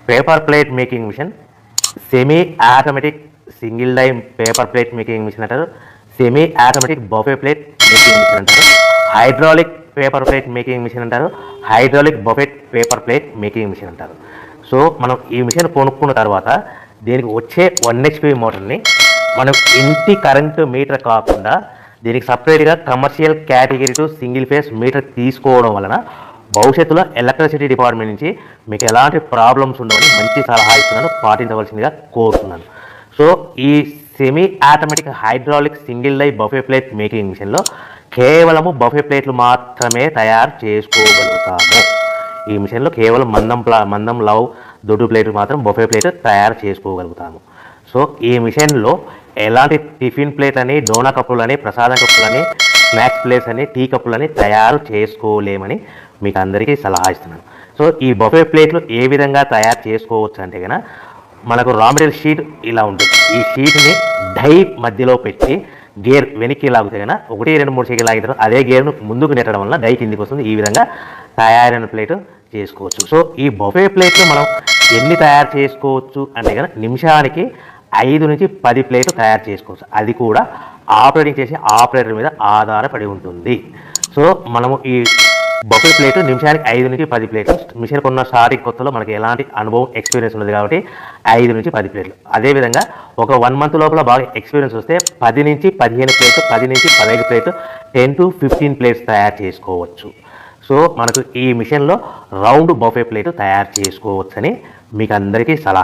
Paper plate making machine, semi automatic single die paper plate making machine అంటారు, semi automatic buffet plate making machine అంటారు, hydraulic paper plate making machine అంటారు, hydraulic buffet paper plate making machine అంటారు. So మనం ఈ machine కొనుక్కున్న తర్వాత దీనికి వచ్చే 1 HP మోటార్ని మనం ఇంటి కరెంటు మీటర్ కాకుండా దీనికి సపరేట్గా commercial category to single phase metre తీసుకోవడం వలన భవిష్యత్తులో ఎలక్ట్రిసిటీ డిపార్ట్మెంట్ నుంచి మీకు ఎలాంటి ప్రాబ్లమ్స్ ఉండవని మంచి సలహా ఇస్తున్నాను, పాటించవలసిందిగా కోరుతున్నాను. సో ఈ semi automatic hydraulic single die buffet plate making మిషన్లో కేవలము బఫే ప్లేట్లు మాత్రమే తయారు చేసుకోగలుగుతాము. ఈ మిషన్లో కేవలం మందం లవ్ దొడ్డు ప్లేట్లు మాత్రం బఫే ప్లేట్ తయారు చేసుకోగలుగుతాము. సో ఈ మిషన్లో ఎలాంటి టిఫిన్ ప్లేట్లని, డోనా కప్పులని, ప్రసాదం కప్పులని, స్నాక్స్ ప్లేట్స్ అని, టీ కప్పులని తయారు చేసుకోలేమని మీకు అందరికీ సలహా ఇస్తున్నాను. సో ఈ బఫే ప్లేట్లు ఏ విధంగా తయారు చేసుకోవచ్చు అంటే కనుక మనకు రా మెటీరియల్ షీట్ ఇలా ఉంటుంది. ఈ షీట్ని డై మధ్యలో పెట్టి గేర్ వెనక్కి లాగితే కనుక 1, 2, 3 సెకండ్లు లాగిన తర్వాత అదే గేర్ను ముందుకు నెట్టడం వల్ల డై కిందికి వస్తుంది. ఈ విధంగా తయారైన ప్లేట్ చేసుకోవచ్చు. సో ఈ బఫే ప్లేట్లు మనం ఎన్ని తయారు చేసుకోవచ్చు అంటే కనుక నిమిషానికి 5 నుంచి 10 ప్లేట్లు తయారు చేసుకోవచ్చు. అది కూడా ఆపరేటింగ్ చేసే ఆపరేటర్ మీద ఆధారపడి ఉంటుంది. సో మనము ఈ బఫే ప్లేట్ నిమిషానికి 5 నుంచి 10 ప్లేట్లు. మిషన్ కొన్న స్టార్టింగ్ కొత్తలో మనకి ఎలాంటి అనుభవం ఎక్స్పీరియన్స్ ఉన్నది కాబట్టి 5 నుంచి 10 ప్లేట్లు. అదేవిధంగా ఒక 1 మంత్ లోపల బాగా ఎక్స్పీరియన్స్ వస్తే 10 నుంచి 15 ప్లేట్లు, 10 నుంచి 15 ప్లేట్లు, 10 to 15 ప్లేట్స్ తయారు చేసుకోవచ్చు. సో మనకు ఈ మిషన్లో రౌండ్ బఫే ప్లేట్ తయారు చేసుకోవచ్చని మీకు అందరికీ సలహా.